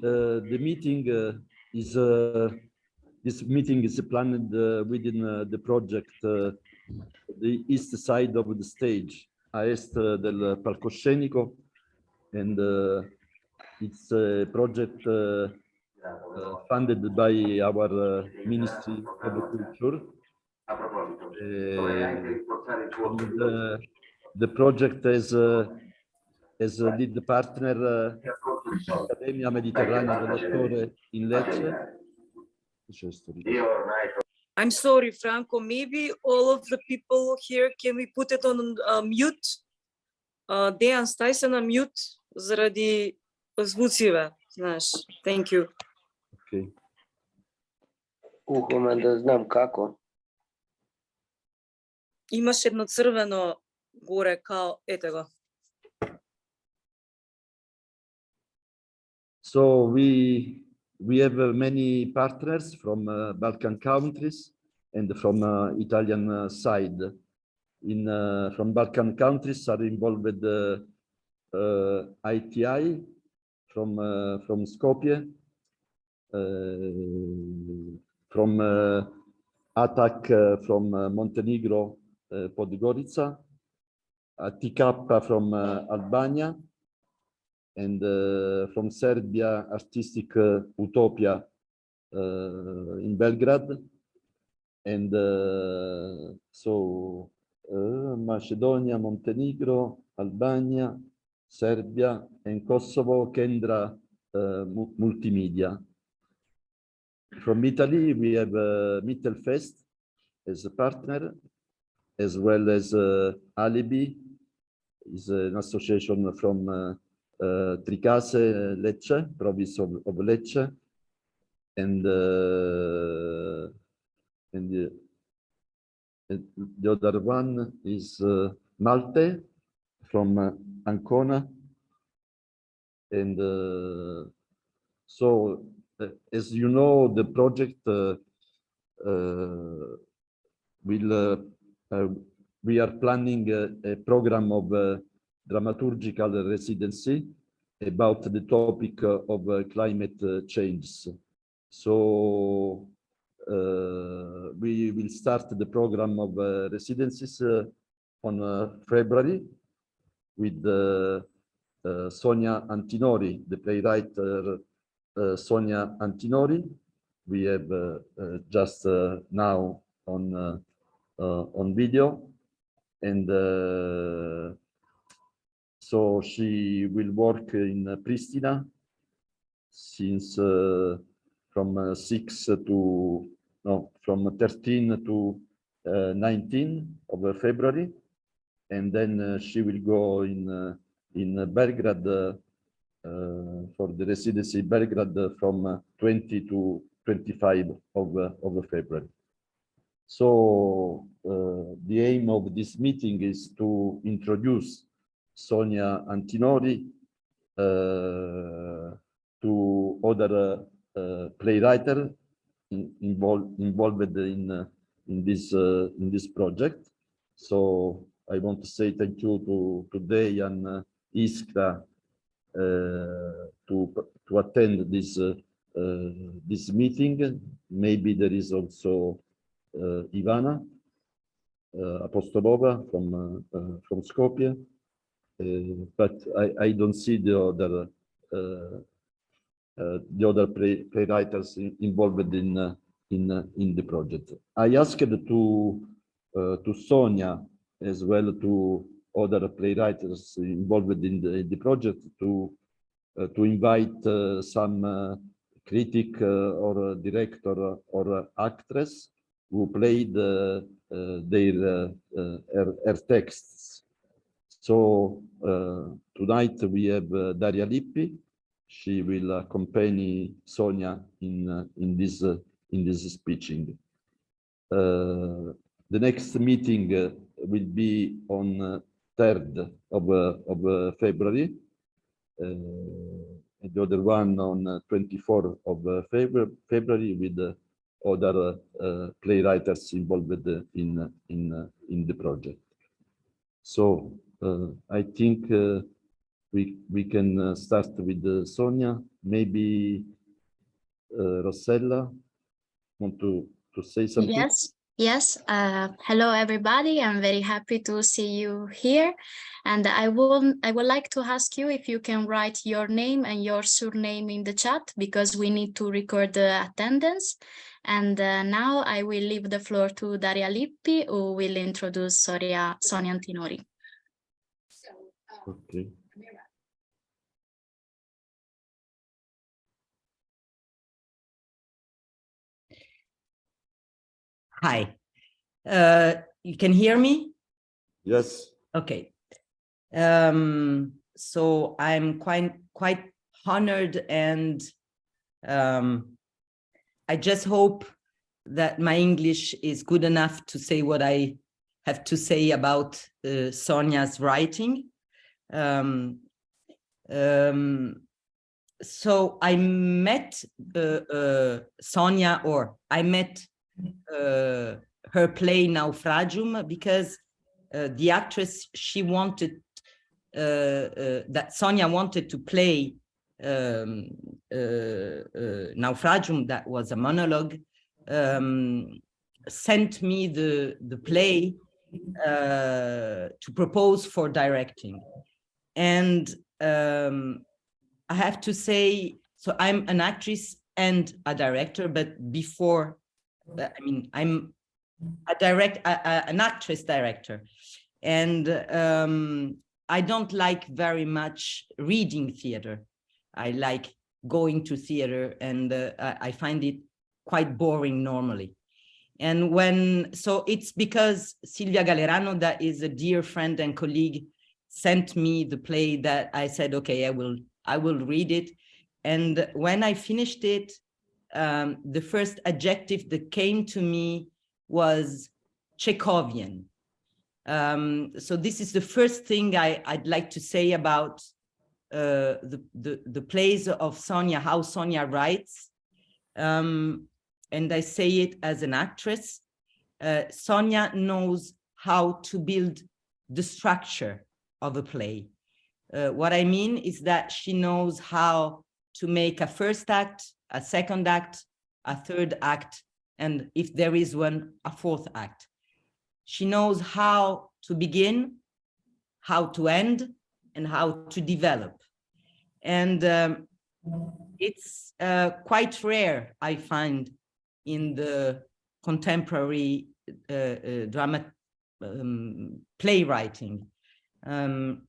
the meeting is this meeting is planned within the project, the east side of the stage, a est del palcoscenico, and it's a project funded by our Ministry of Culture. The project has as a lead partner Accademia Mediterranea dell'Attore in Lecce. I'm sorry, Franco, maybe all of the people here, can we put it on mute? Dejan, staj se na mute zaradi звуциве, знаеш. Thank you. Okay. Кухаме да знам како. Имаш едно црвено горе, као, ете го. So we have many partners from Balkan countries and from Italian side. From Balkan countries are involved ITI from Skopje, from ATAC from Montenegro, Podgorica, TK from Albania, and from Serbia, Artistic Utopia in Belgrade, and so Macedonia, Montenegro, Albania, Serbia, and Kosovo, Kendra Multimedia. From Italy, we have Mittelfest as a partner, as well as Alibi, is an association from Tricase, Lecce, province of Lecce, and the other one is Malte from Ancona, and so as you know, the project we are planning a program of dramaturgical residency about the topic of climate change. So we will start the program of residencies on February with Sonia Antinori, the playwright Sonia Antinori. We have just now on video, and so she will work in Pristina since from 13 to 19 of February, and then she will go in Belgrade for the residency in Belgrade from 20 to 25 of February. So the aim of this meeting is to introduce Sonia Antinori to other playwrights involved in this project. So I want to say thank you to Dejan, Iskra, to attend this meeting. Maybe there is also Ivana Apostolova from Skopje, but I don't see the other playwrights involved in the project. I asked to Sonia as well to other playwrights involved in the project to invite some critic or director or actress who played her texts. So tonight we have Daria Lippi. She will accompany Sonia in this speaking. The next meeting will be on 3rd of February. The other one on 24th of February with other playwrights involved in the project. So I think we can start with Sonia. Maybe Rossella want to say something? Yes. Hello, everybody. I'm very happy to see you here. And I would like to ask you if you can write your name and your surname in the chat, because we need to record the attendance. And now I will leave the floor to Daria Lippi, who will introduce Sonia Antinori. Okay. Hi, you can hear me? Yes. Okay. So I'm quite honored, and I just hope that my English is good enough to say what I have to say about Sonia's writing. So I met Sonia, or I met her play Naufragium, because the actress, she wanted that Sonia wanted to play Naufragium, that was a monologue, sent me the play to propose for directing. And I have to say, so I'm an actress and a director, but before, I mean, I'm an actress director, and I don't like very much reading theater. I like going to theater, and I find it quite boring normally. And so it's because Silvia Galerano, that is a dear friend and colleague, sent me the play that I said, okay, I will read it. And when I finished it, the first adjective that came to me was Chekhovian. So this is the first thing I'd like to say about the plays of Sonia, how Sonia writes. And I say it as an actress. Sonia knows how to build the structure of a play. What I mean is that she knows how to make a first act, a second act, a third act, and if there is one, a fourth act. She knows how to begin, how to end, and how to develop. And it's quite rare, I find, in the contemporary drama playwriting. And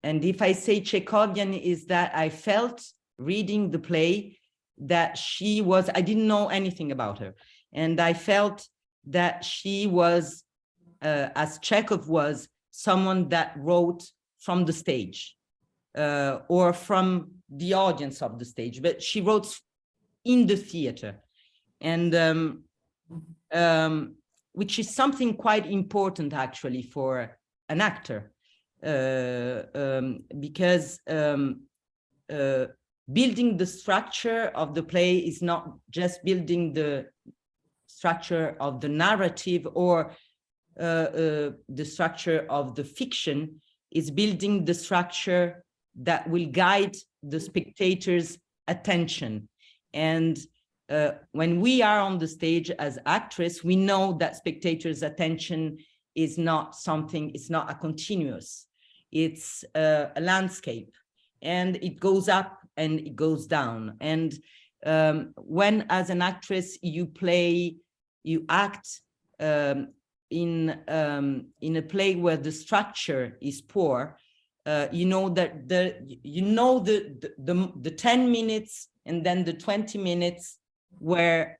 if I say Chekhovian, is that I felt reading the play that she was, I didn't know anything about her. And I felt that she was, as Chekhov was, someone that wrote from the stage or from the audience of the stage, but she wrote in the theater. And which is something quite important actually for an actor, because building the structure of the play is not just building the structure of the narrative or the structure of the fiction, is building the structure that will guide the spectator's attention. And when we are on the stage as actress, we know that spectator's attention is not something, it's not a continuous, it's a landscape, and it goes up and it goes down. And when as an actress you act in a play where the structure is poor, you know that the 10 minutes and then the 20 minutes where,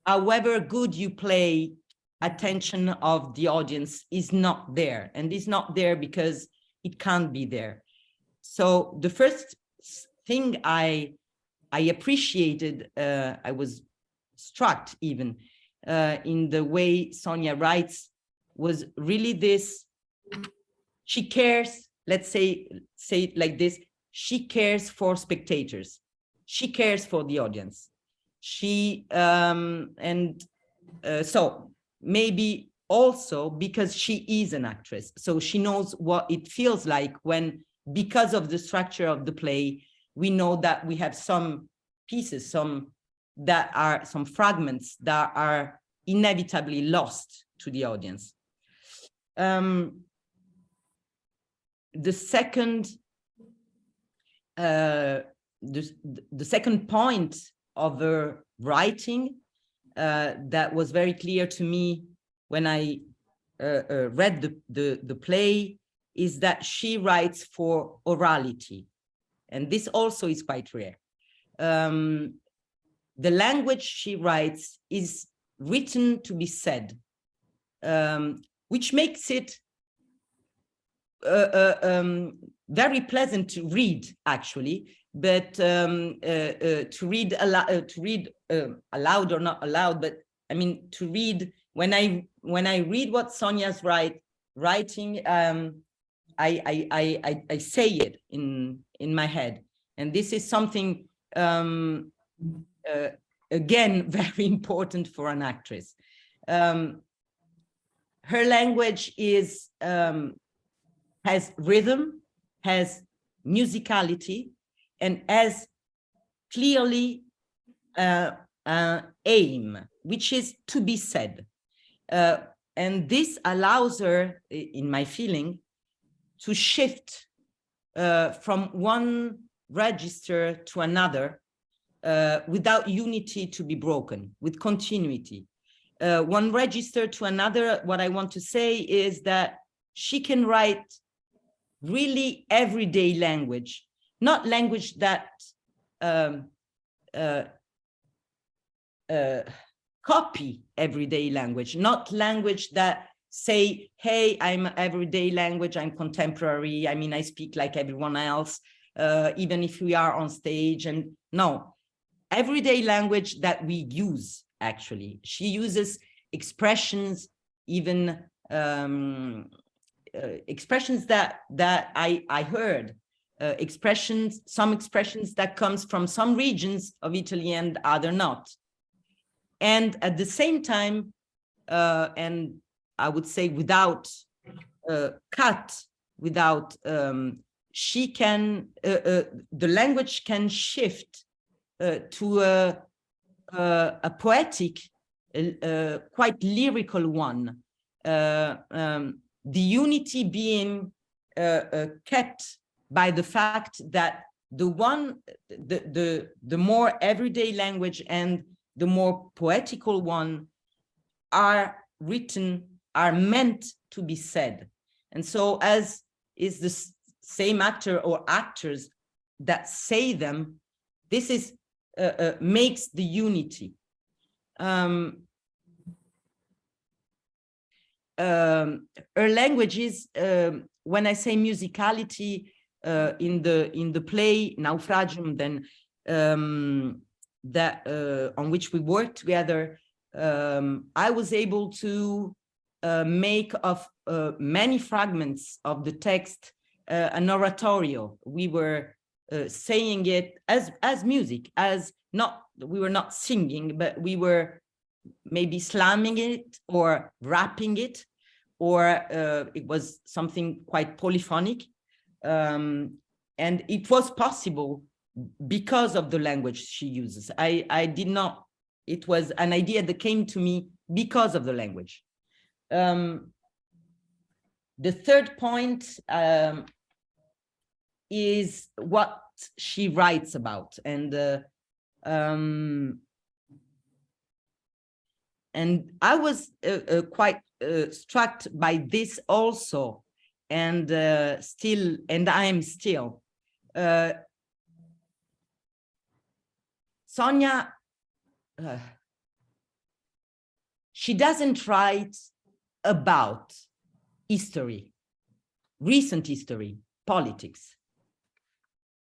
however good you play, attention of the audience is not there, and is not there because it can't be there. So the first thing I appreciated, I was struck even in the way Sonia writes, was really this: she cares, let's say it like this, she cares for spectators, she cares for the audience. She so maybe also because she is an actress, so she knows what it feels like when because of the structure of the play, we know that we have some pieces, some fragments that are inevitably lost to the audience. The second point of her writing that was very clear to me when I read the play is that she writes for orality, and this also is quite rare. The language she writes is written to be said, which makes it very pleasant to read, actually, but to read aloud or not aloud, but I mean to read. When I read what Sonia's writing, I say it in my head, and this is something again very important for an actress. Her language is has rhythm, has musicality, and has clearly aim, which is to be said. And this allows her, in my feeling, to shift from one register to another without unity to be broken, with continuity. One register to another, what I want to say is that she can write really everyday language, not language that copy everyday language, not language that say, hey, I'm everyday language, I'm contemporary, I mean, I speak like everyone else, even if we are on stage. And no, everyday language that we use, actually. She uses expressions, even expressions that I heard, some expressions that comes from some regions of Italy and other not. And at the same time, and I would say without cut, without, she can, the language can shift to a poetic, quite lyrical one. The unity being kept by the fact that the more everyday language and the more poetical one are meant to be said. And so as is the same actor or actors that say them, this is makes the unity. Her language is, when I say musicality in the play Naufragium, then that on which we worked together, I was able to make of many fragments of the text an oratorio. We were saying it as music, we were not singing, but we were maybe slamming it or rapping it, or it was something quite polyphonic. And it was possible because of the language she uses. I did not, it was an idea that came to me because of the language. The third point is what she writes about, and I was quite struck by this also, and I am still. Sonia, she doesn't write about history, recent history, politics.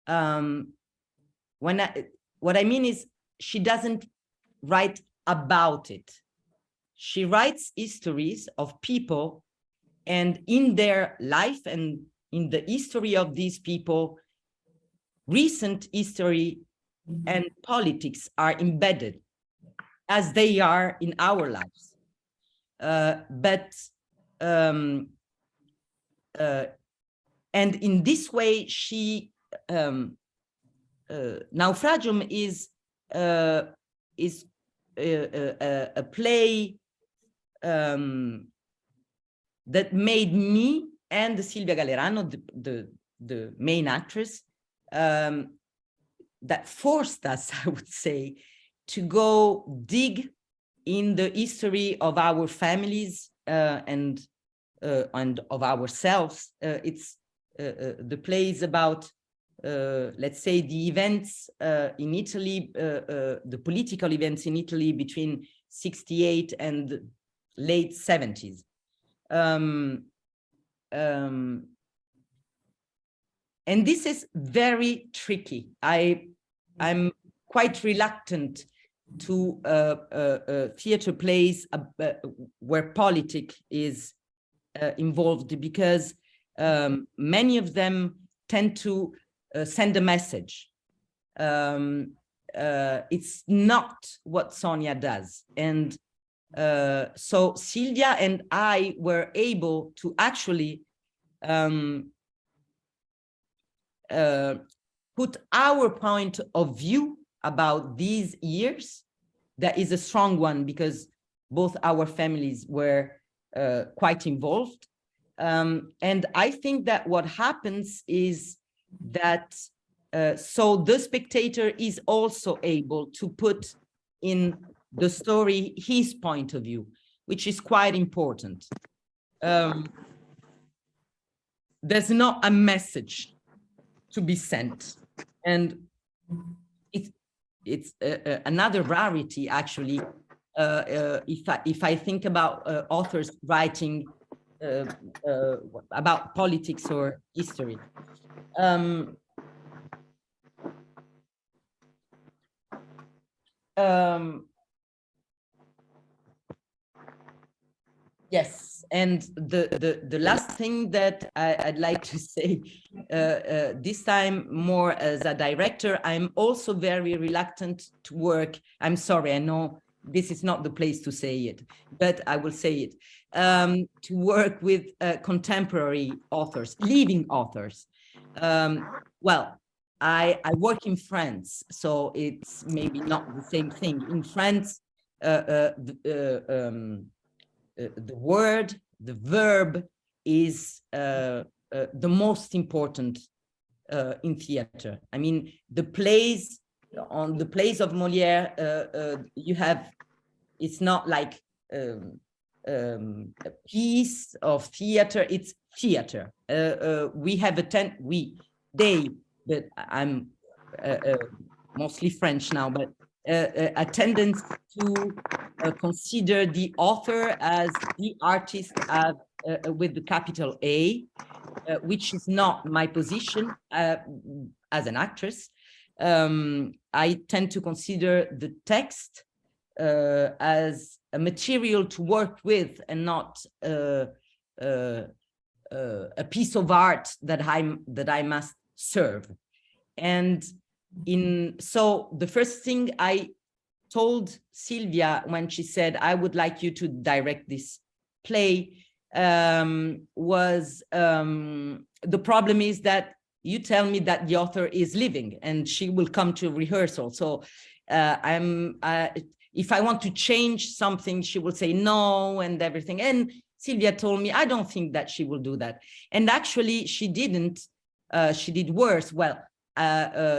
What I mean is, she doesn't write about it. She writes histories of people, and in their life and in the history of these people, recent history and politics are embedded as they are in our lives. But And in this way, she Naufragium is a play that made me and Silvia Galerano, the main actress, that forced us, I would say, to go dig in the history of our families and of ourselves. It's the play is about, let's say, the events in Italy, the political events in Italy between '68 and late '70s. And this is very tricky. I'm quite reluctant to theater plays where politics is involved, because many of them tend to send a message. It's not what Sonia does. And so Silvia and I were able to actually put our point of view about these years. That is a strong one, because both our families were quite involved. And I think that what happens is that so the spectator is also able to put in the story his point of view, which is quite important. There's not a message to be sent, and it's another rarity, actually. If I think about authors writing about politics or history. Yes, and the last thing that I'd like to say, this time more as a director, I'm also very reluctant to work. I'm sorry, I know this is not the place to say it, but I will say it, to work with contemporary authors, living authors. Well, I work in France, so it's maybe not the same thing. In France, the word, the verb is the most important in theater. I mean, the plays, on the plays of Molière, you have, it's not like a piece of theater, it's theater. We have but I'm mostly French now, but a tendency to consider the author as the artist with the capital A, which is not my position as an actress. I tend to consider the text as a material to work with, and not a piece of art that I must serve. And so the first thing I told Silvia when she said, I would like you to direct this play, was the problem is that you tell me that the author is living and she will come to rehearsal. So if I want to change something, she will say no and everything. And Silvia told me, I don't think that she will do that. And actually she didn't, she did worse. Well,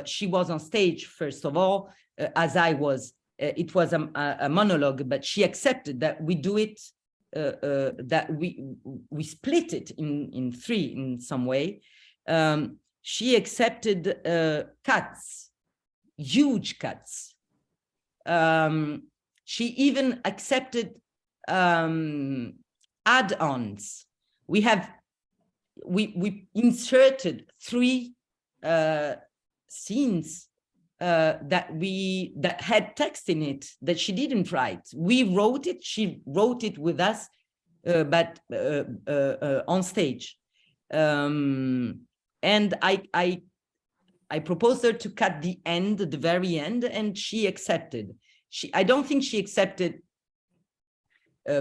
she was on stage, first of all, as I was. It was a monologue, but she accepted that we do it, that we split it in three in some way. She accepted cuts, huge cuts. She even accepted add-ons. We inserted 3 scenes that had text in it that she didn't write. We wrote it, she wrote it with us, but on stage. And I proposed her to cut the end, the very end, and she accepted. I don't think she accepted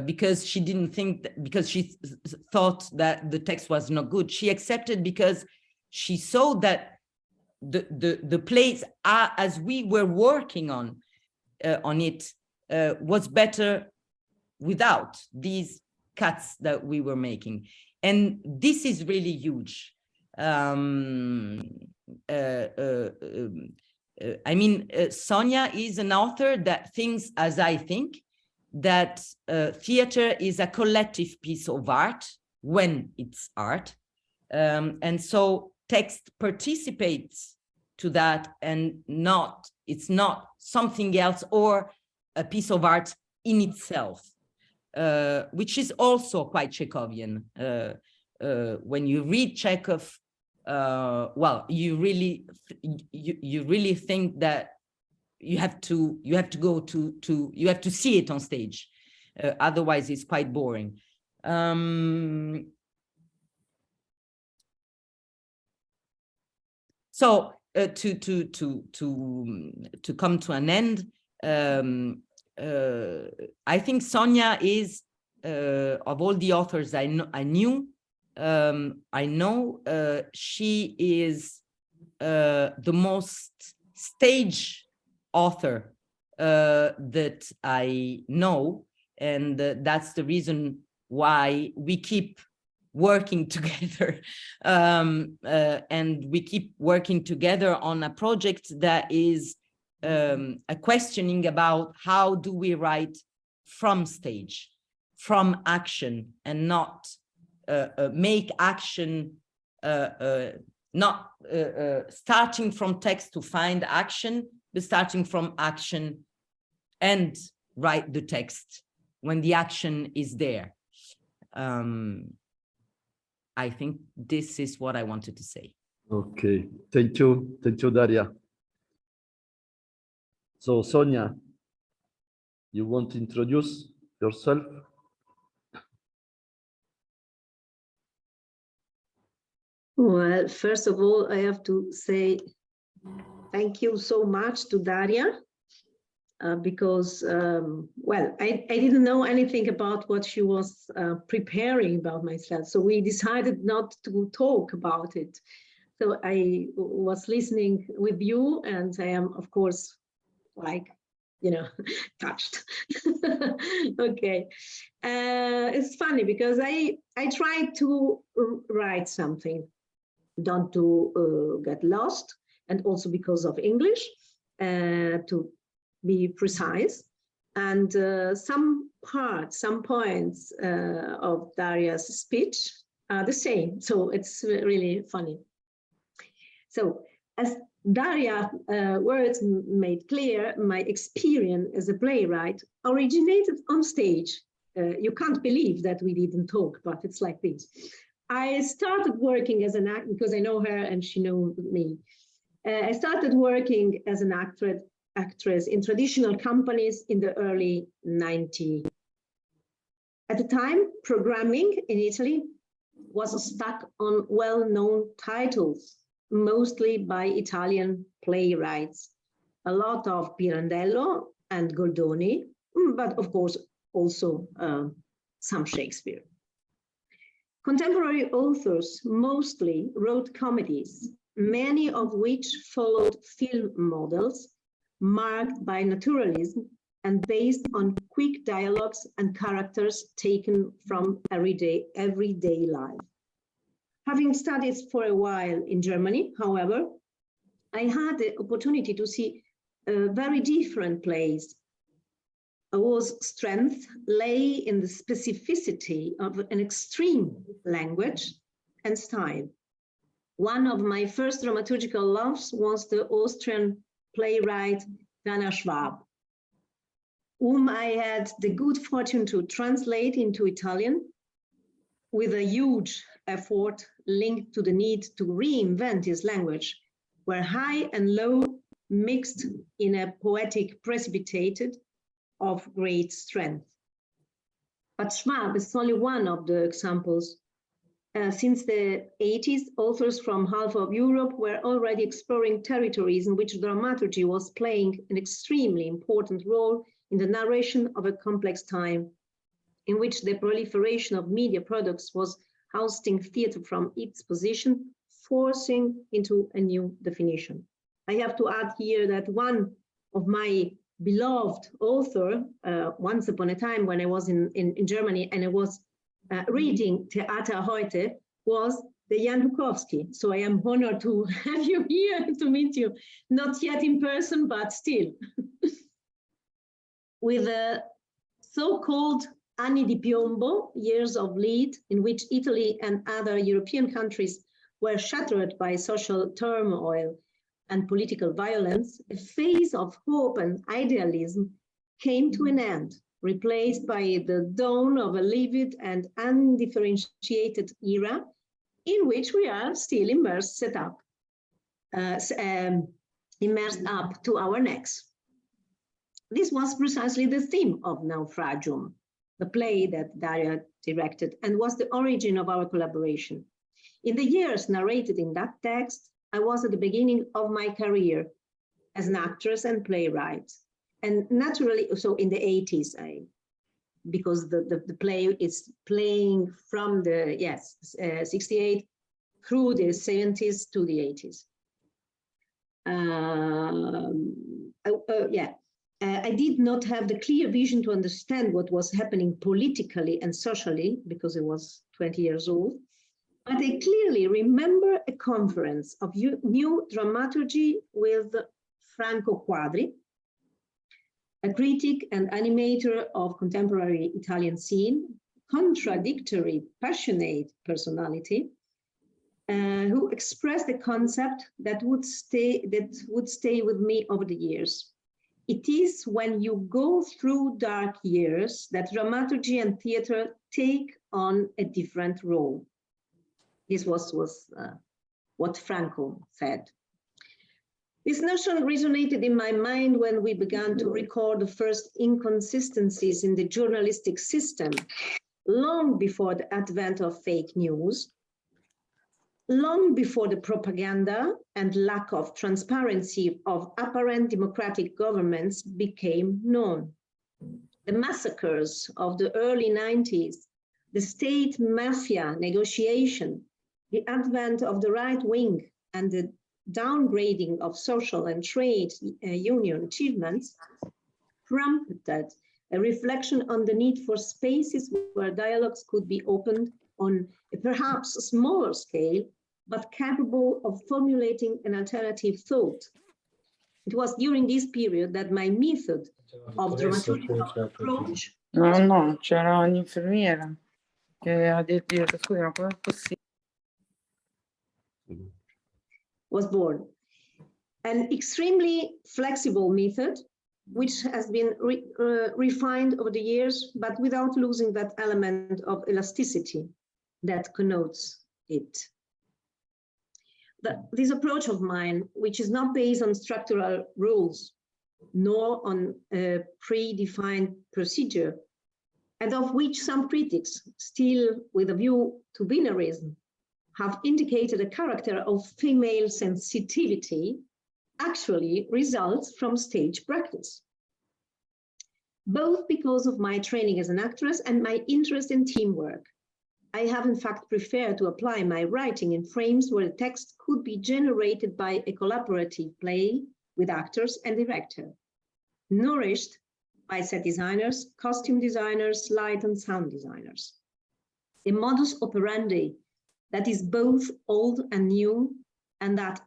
because she didn't think that, because she thought that the text was not good. She accepted because she saw that the plays, as we were working on it, was better without these cuts that we were making. And this is really huge. I mean, Sonia is an author that thinks, as I think, that theater is a collective piece of art when it's art. And so text participates to that, and it's not something else or a piece of art in itself, which is also quite Chekhovian. When you read Chekhov, well, you really think that you have to see it on stage, otherwise it's quite boring. So to come to an end, I think Sonia is, of all the authors I know, she is the most stage author that I know, and that's the reason why we keep working together, and we keep working together on a project that is a questioning about how do we write from stage, from action, and not make action, not starting from text to find action, but starting from action and write the text when the action is there. I think this is what I wanted to say. Okay, thank you, Daria. So Sonia, you want to introduce yourself? Well, first of all, I have to say thank you so much to Daria, because, well, I didn't know anything about what she was preparing about myself. So we decided not to talk about it. So I was listening with you, and I am, of course, like, you know, touched. Okay. It's funny because I tried to write something, don't to get lost, and also because of English, to be precise. And some points of Daria's speech are the same. So it's really funny. So as Daria words made clear, my experience as a playwright originated on stage. You can't believe that we didn't talk, but it's like this. I started working as an actor because I know her and she knows me. I started working as an actress in traditional companies in the early 90s. At the time, programming in Italy was stuck on well-known titles, mostly by Italian playwrights. A lot of Pirandello and Goldoni, but of course also some Shakespeare. Contemporary authors mostly wrote comedies, many of which followed film models marked by naturalism and based on quick dialogues and characters taken from everyday life. Having studied for a while in Germany, however, I had the opportunity to see very different plays. Whose strength lay in the specificity of an extreme language and style. One of my first dramaturgical loves was the Austrian playwright Rainer Schwab, whom I had the good fortune to translate into Italian with a huge effort linked to the need to reinvent his language, where high and low mixed in a poetic precipitated of great strength. But Schwab is only one of the examples. Since the 80s, authors from half of Europe were already exploring territories in which dramaturgy was playing an extremely important role in the narration of a complex time. in which the proliferation of media products was ousting theater from its position, forcing into a new definition. I have to add here that one of my beloved author, once upon a time when I was in Germany and I was reading Theater heute, was the Jan Bukowski. So I am honored to have you here, to meet you, not yet in person, but still. With a so-called Anni di Piombo, years of lead, in which Italy and other European countries were shattered by social turmoil and political violence, a phase of hope and idealism came to an end, replaced by the dawn of a livid and undifferentiated era in which we are still immersed up to our necks. This was precisely the theme of Naufragium, the play that Daria directed, and was the origin of our collaboration. In the years narrated in that text, I was at the beginning of my career as an actress and playwright. And naturally, so in the 80s, because the play is playing from the, 68 through the 70s to the 80s. I did not have the clear vision to understand what was happening politically and socially, because I was 20 years old. But I clearly remember a conference of new dramaturgy with Franco Quadri, a critic and animator of contemporary Italian scene, contradictory, passionate personality, who expressed a concept that would stay with me over the years. It is when you go through dark years that dramaturgy and theater take on a different role. This was what Franco said. This notion resonated in my mind when we began to record the first inconsistencies in the journalistic system, long before the advent of fake news, long before the propaganda and lack of transparency of apparent democratic governments became known. The massacres of the early 90s, the state mafia negotiation, the advent of the right wing and the downgrading of social and trade union achievements prompted a reflection on the need for spaces where dialogues could be opened on a perhaps smaller scale, but capable of formulating an alternative thought. It was during this period that my method of dramaturgical approach No, c'era un'infermiera che ha detto, scusa, ma com'è possibile? was born. An extremely flexible method, which has been refined over the years, but without losing that element of elasticity that connotes it. This approach of mine, which is not based on structural rules, nor on a predefined procedure, and of which some critics, still with a view to binarism, have indicated a character of female sensitivity, actually results from stage practice. Both because of my training as an actress and my interest in teamwork, I have in fact preferred to apply my writing in frames where the text could be generated by a collaborative play with actors and director, nourished by set designers, costume designers, light and sound designers. A modus operandi that is both old and new, and that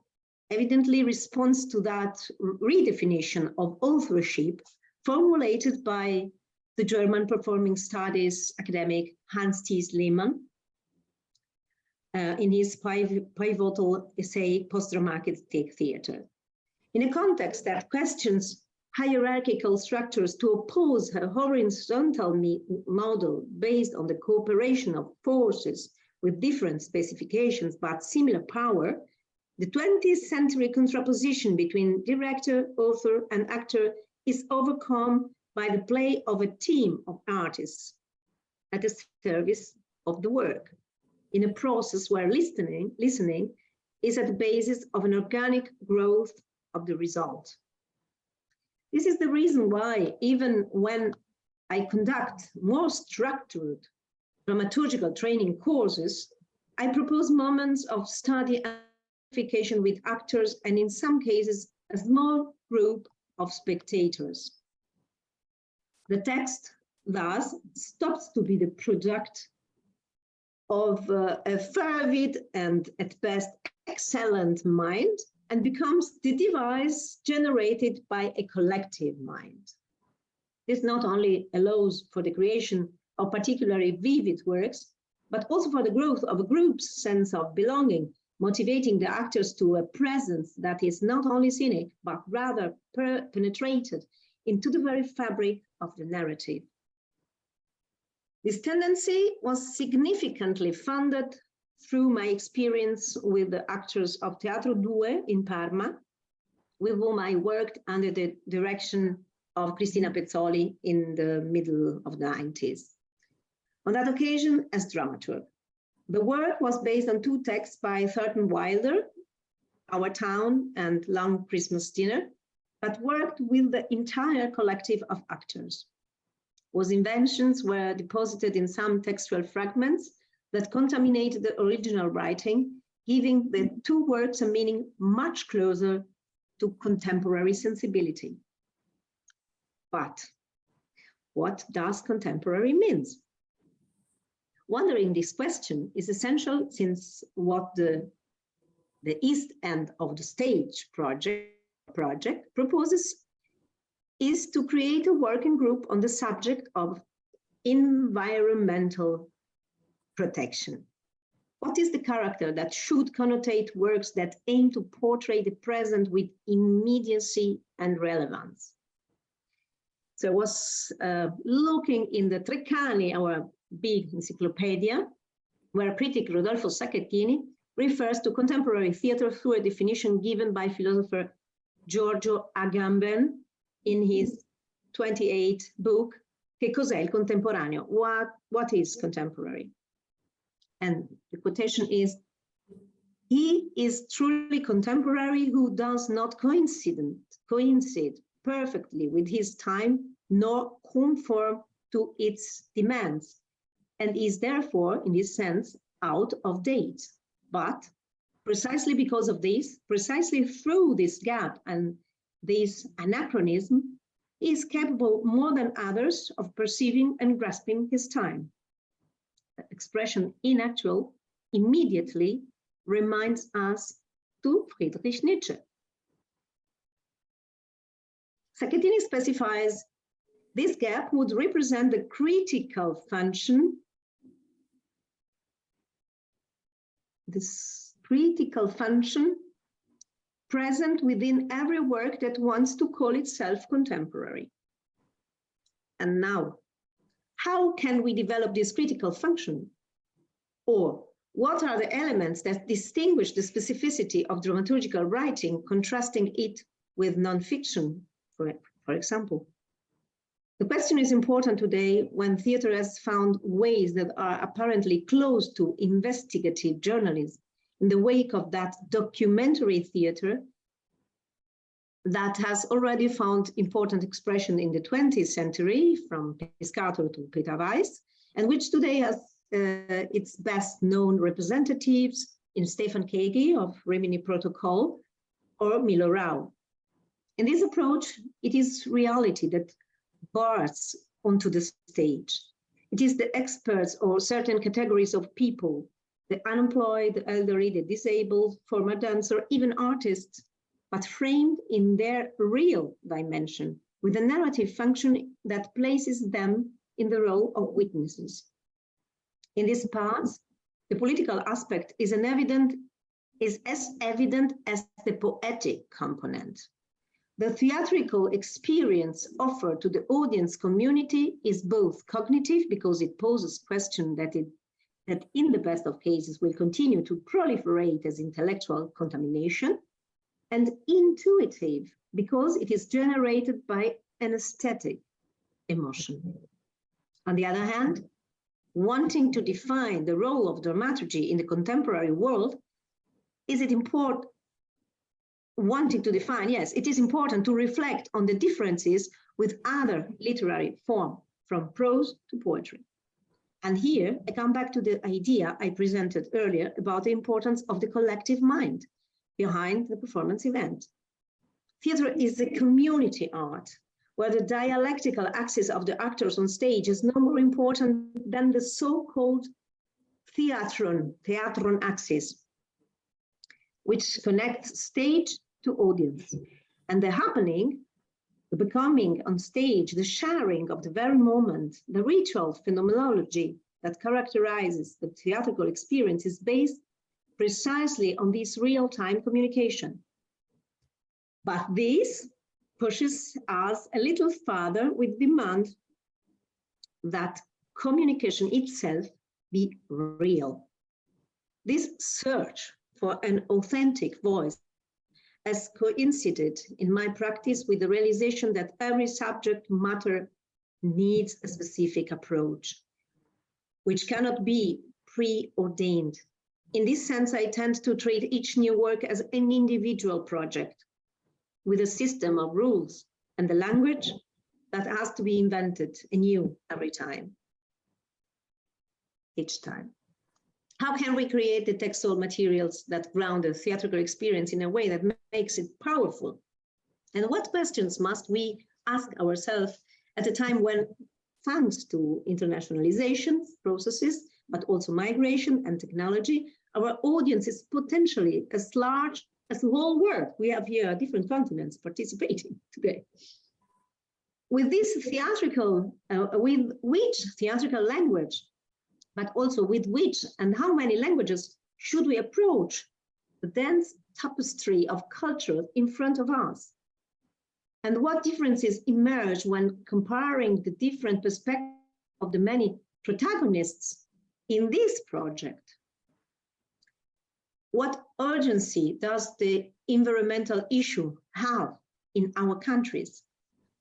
evidently responds to that redefinition of authorship formulated by the German performing studies academic Hans Thies Lehmann in his pivotal essay, Post-Dramatic Theater. In a context that questions hierarchical structures to oppose a horizontal model based on the cooperation of forces with different specifications but similar power, the 20th century contraposition between director, author, and actor is overcome by the play of a team of artists at the service of the work, in a process where listening is at the basis of an organic growth of the result. This is the reason why, even when I conduct more structured dramaturgical training courses, I propose moments of study and identification with actors, and in some cases, a small group of spectators. The text, thus, stops to be the product of a fervid and, at best, excellent mind, and becomes the device generated by a collective mind. This not only allows for the creation of particularly vivid works, but also for the growth of a group's sense of belonging, motivating the actors to a presence that is not only scenic, but rather penetrated into the very fabric of the narrative. This tendency was significantly funded through my experience with the actors of Teatro 2 in Parma, with whom I worked under the direction of Cristina Pezzoli in the middle of the 90s. On that occasion, as dramaturg. The work was based on two texts by Thurton Wilder, Our Town and Long Christmas Dinner, but worked with the entire collective of actors, whose inventions were deposited in some textual fragments that contaminated the original writing, giving the two works a meaning much closer to contemporary sensibility. But what does contemporary mean? Wondering this question is essential, since what the East End of the Stage project proposes is to create a working group on the subject of environmental protection. What is the character that should connotate works that aim to portray the present with immediacy and relevance? So I was looking in the Treccani, our big encyclopedia, where critic Rodolfo Sacchettini refers to contemporary theater through a definition given by philosopher Giorgio Agamben in his 28th book, Che cos'è il contemporaneo? What is contemporary? And the quotation is, he is truly contemporary who does not coincide perfectly with his time, nor conform to its demands, and is therefore, in this sense, out of date. But precisely because of this, precisely through this gap and this anachronism, he is capable more than others of perceiving and grasping his time. The expression inactual immediately reminds us to Friedrich Nietzsche. Sacchettini specifies this gap would represent the critical function, present within every work that wants to call itself contemporary. And now, how can we develop this critical function? Or what are the elements that distinguish the specificity of dramaturgical writing, contrasting it with nonfiction, for example? The question is important today when theater has found ways that are apparently close to investigative journalism in the wake of that documentary theater that has already found important expression in the 20th century, from Piscator to Peter Weiss, and which today has its best known representatives in Stefan Kegi of Rimini Protocol or Milo Rau. In this approach, it is reality that bursts onto the stage. It is the experts or certain categories of people, the unemployed, the elderly, the disabled, former dancer, even artists, but framed in their real dimension with a narrative function that places them in the role of witnesses. In this part, the political aspect is as evident as the poetic component. The theatrical experience offered to the audience community is both cognitive, because it poses questions that in the best of cases will continue to proliferate as intellectual contamination, and intuitive, because it is generated by an aesthetic emotion. On the other hand, wanting to define the role of dramaturgy in the contemporary world, yes, it is important to reflect on the differences with other literary forms, from prose to poetry. And here I come back to the idea I presented earlier about the importance of the collective mind behind the performance event. Theater is a community art where the dialectical axis of the actors on stage is no more important than the so-called theatron axis, which connects stage to audience. And the happening, the becoming on stage, the sharing of the very moment, the ritual phenomenology that characterizes the theatrical experience is based precisely on this real-time communication. But this pushes us a little further with demand that communication itself be real. This search for an authentic voice has coincided in my practice with the realization that every subject matter needs a specific approach, which cannot be preordained. In this sense, I tend to treat each new work as an individual project with a system of rules and the language that has to be invented anew every time, each time. How can we create the textual materials that ground the theatrical experience in a way that makes it powerful? And what questions must we ask ourselves at a time when, thanks to internationalization processes, but also migration and technology, our audience is potentially as large as the whole world? We have here different continents participating today. With this theatrical, with which theatrical language, but also with which and how many languages should we approach the dense tapestry of culture in front of us? And what differences emerge when comparing the different perspectives of the many protagonists in this project? What urgency does the environmental issue have in our countries?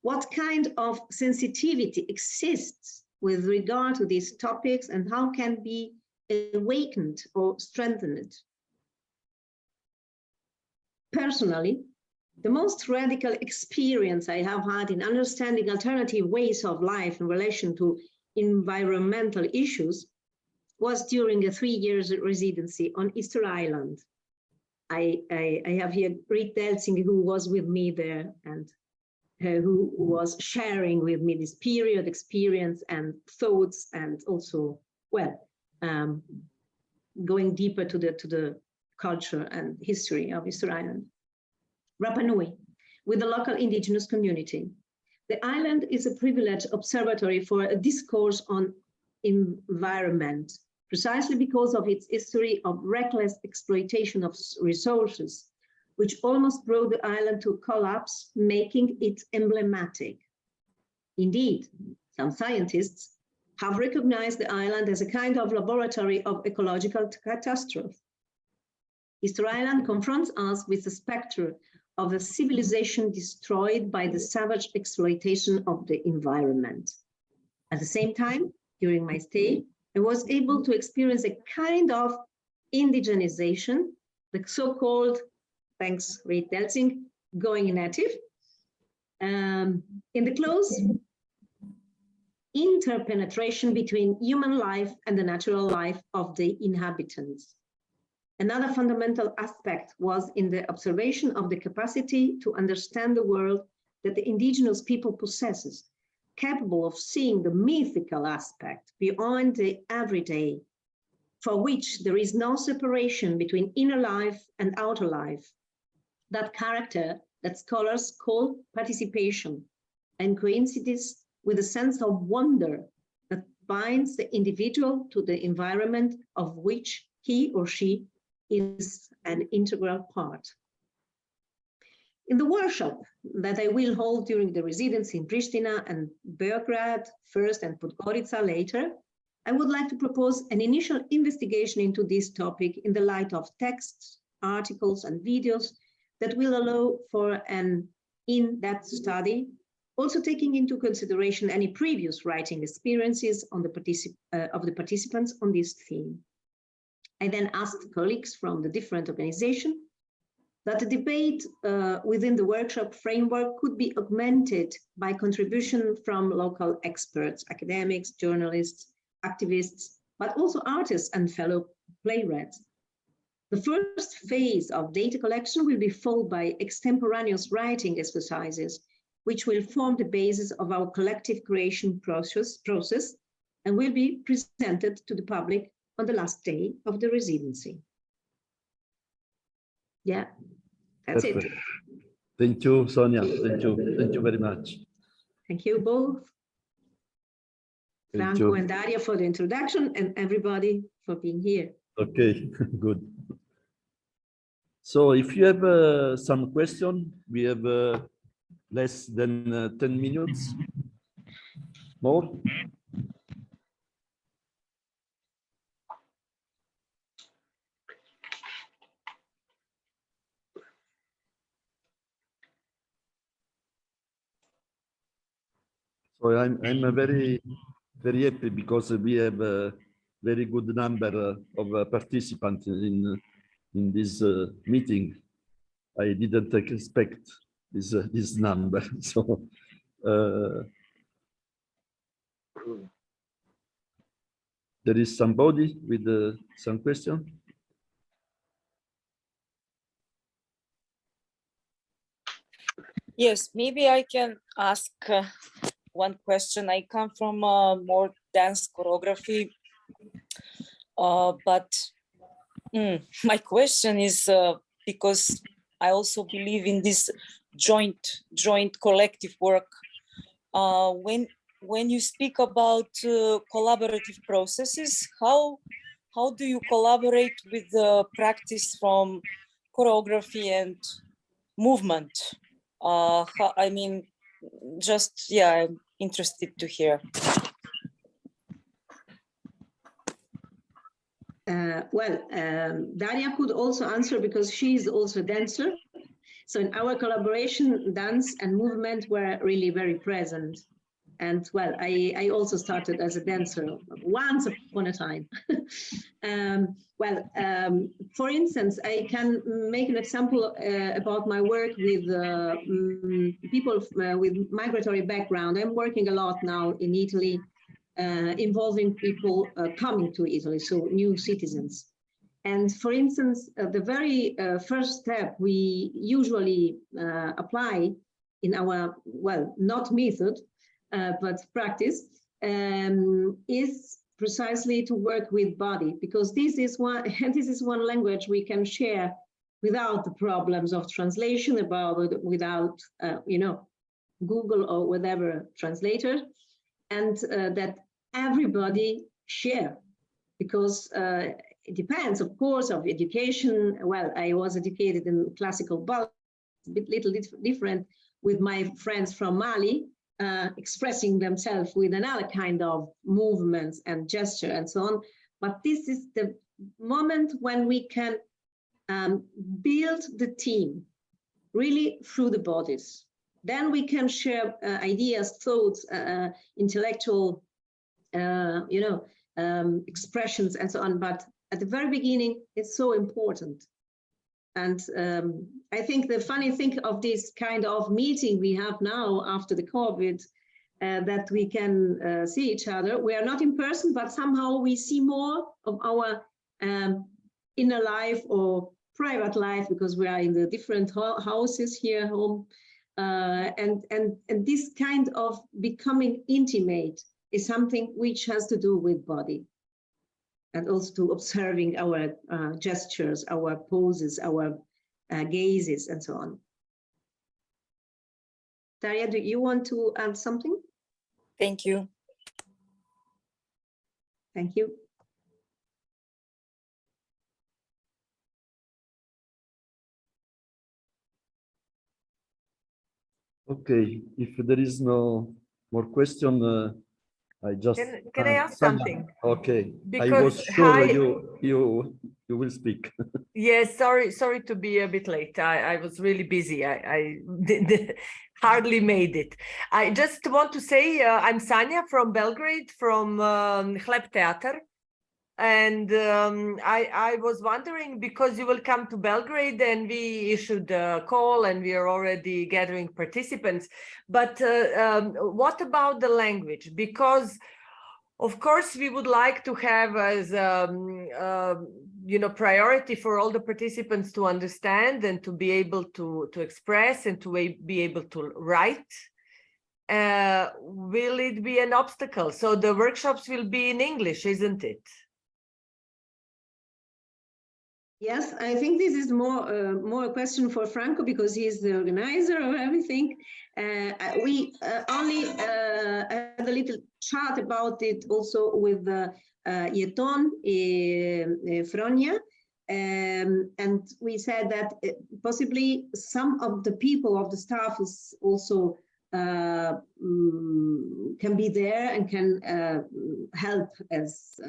What kind of sensitivity exists with regard to these topics, and how can be awakened or strengthened? Personally, the most radical experience I have had in understanding alternative ways of life in relation to environmental issues was during a 3-year residency on Easter Island. I have here 𝗟𝘖𝘓𝑗𝐿, who was with me there and who was sharing with me this period experience and thoughts, and also, well, going deeper to the culture and history of Easter Island. Rapa Nui, with the local indigenous community. The island is a privileged observatory for a discourse on environment, precisely because of its history of reckless exploitation of resources, which almost brought the island to collapse, making it emblematic. Indeed, some scientists have recognized the island as a kind of laboratory of ecological catastrophe. Easter Island confronts us with the specter of a civilization destroyed by the savage exploitation of the environment. At the same time, during my stay, I was able to experience a kind of indigenization, the so-called, thanks 𝐜𝐸𝑡𝐿, going native, in the close interpenetration between human life and the natural life of the inhabitants. Another fundamental aspect was in the observation of the capacity to understand the world that the indigenous people possesses, capable of seeing the mythical aspect beyond the everyday, for which there is no separation between inner life and outer life. That character that scholars call participation, and coincides with a sense of wonder that binds the individual to the environment of which he or she is an integral part. In the workshop that I will hold during the residency in Pristina and Belgrade first and Podgorica later, I would like to propose an initial investigation into this topic in the light of texts, articles, and videos that will allow for an in-depth study, also taking into consideration any previous writing experiences on of the participants on this theme. I then asked colleagues from the different organizations that the debate within the workshop framework could be augmented by contribution from local experts, academics, journalists, activists, but also artists and fellow playwrights. The first phase of data collection will be followed by extemporaneous writing exercises, which will form the basis of our collective creation process and will be presented to the public on the last day of the residency. Yeah, that's Perfect. it. Thank you, Sonia. Thank you. Thank you very much. Thank you both, Thank Franco you. and Daria, for the introduction, and everybody for being here. Okay, good. So if you have some question, we have less than 10 minutes more. So I'm very happy because we have a very good number of participants in this meeting. I didn't expect this number. So there is somebody with some question. Yes, maybe I can ask one question. I come from more dance choreography, but my question is because I also believe in this joint collective work. When you speak about collaborative processes, how do you collaborate with the practice from choreography and movement? I mean, just, yeah, I'm interested to hear. Daria could also answer because she is also a dancer. So in our collaboration, dance and movement were really very present. And well, I also started as a dancer once upon a time. For instance, I can make an example about my work with people with migratory background. I'm working a lot now in Italy, involving people coming to Italy, so new citizens. And for instance, the very first step we usually apply in our, well, not method, but practice, is precisely to work with body, because this is one language we can share without the problems of translation, without Google or whatever translator, and that everybody share, because it depends, of course, of education. Well, I was educated in classical ballet, a little different with my friends from Mali, expressing themselves with another kind of movements and gesture and so on. But this is the moment when we can build the team really through the bodies. Then we can share ideas, thoughts, intellectual, expressions and so on. But at the very beginning, it's so important. And I think the funny thing of this kind of meeting we have now after the COVID, that we can see each other. We are not in person, but somehow we see more of our inner life or private life, because we are in the different houses here, home. And this kind of becoming intimate is something which has to do with body, and also to observing our gestures, our poses, our gazes, and so on. Daria, do you want to add something? Thank you. Thank you. Okay, if there is no more question, I just can I ask something? Okay, Because I was sure you will speak. Yes, sorry to be a bit late. I was really busy. I hardly made it. I just want to say I'm Sanja from Belgrade, from 𝐜𝐸 Theater, And I was wondering, because you will come to Belgrade and we issued a call and we are already gathering participants, but what about the language? Because of course we would like to have as priority for all the participants to understand and to be able to express and to be able to write. Will it be an obstacle? So the workshops will be in English, isn't it? Yes, I think this is more a question for Franco, because he's the organizer of everything. We only had a little chat about it also with 𝐜𝐴-𝐻𝑜n, and we said that possibly some of the people of the staff is also can be there and can help as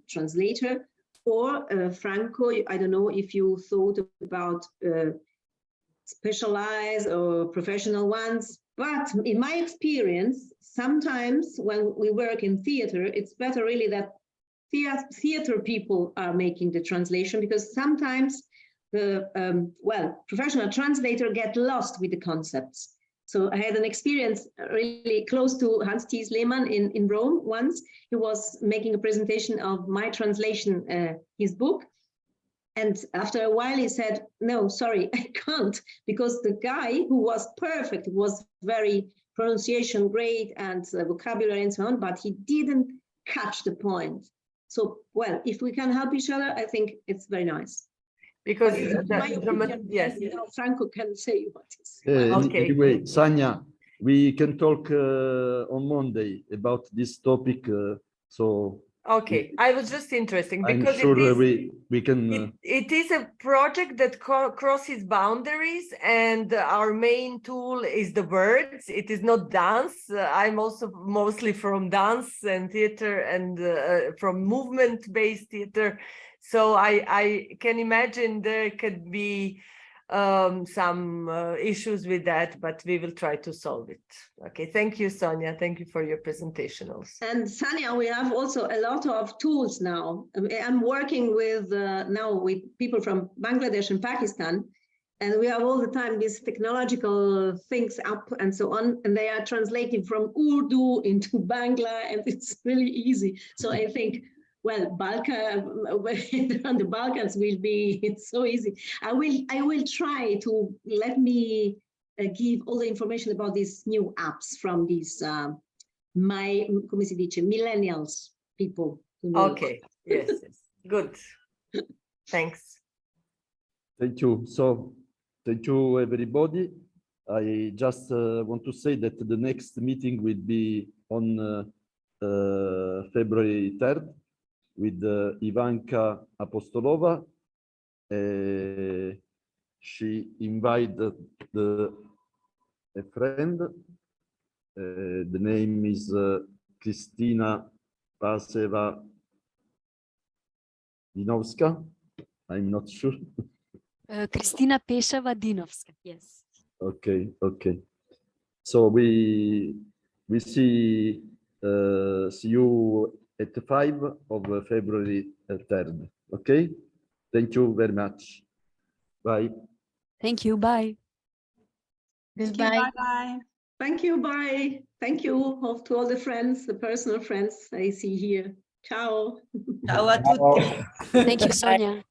translator. Or Franco, I don't know if you thought about specialized or professional ones, but in my experience, sometimes when we work in theater, it's better really that theater people are making the translation, because sometimes the professional translator get lost with the concepts. So I had an experience really close to Hans Thies Lehmann in Rome once. He was making a presentation of my translation, his book. And after a while he said, no, sorry, I can't, because the guy who was perfect, was very pronunciation great and vocabulary and so on, but he didn't catch the point. So, well, if we can help each other, I think it's very nice. Because yes, Franco can say what is. Okay. Anyway, Sanya, we can talk on Monday about this topic. So okay, I was just interested because I'm sure we can. It is a project that crosses boundaries, and our main tool is the words. It is not dance. I'm also mostly from dance and theater and from movement-based theater. So I can imagine there could be some issues with that, but we will try to solve it. Okay, thank you, Sonia. Thank you for your presentation also. And Sanya, we have also a lot of tools now. I'm working with now with people from Bangladesh and Pakistan, and we have all the time these technological things up and so on, and they are translating from Urdu into Bangla, and it's really easy. So I think, well, on the Balkans will be, it's so easy. I will try to let me give all the information about these new apps from these come si dice, millennials people. Okay, yes, good. Thanks. Thank you. So thank you, everybody. I just want to say that the next meeting will be on February 3rd. With Ivanka Apostolova. She invited a friend. The name is Kristina Paseva-Dinowska. I'm not sure. Kristina Pesava-Dinovska, yes. Okay, okay. So we see you at 5 of February 3rd. Okay? Thank you very much. Bye. Thank you. Bye. Goodbye. Bye. Thank you. Bye. Thank you to all the friends, the personal friends I see here. Ciao. Ciao a tutti. Thank you, Sonia.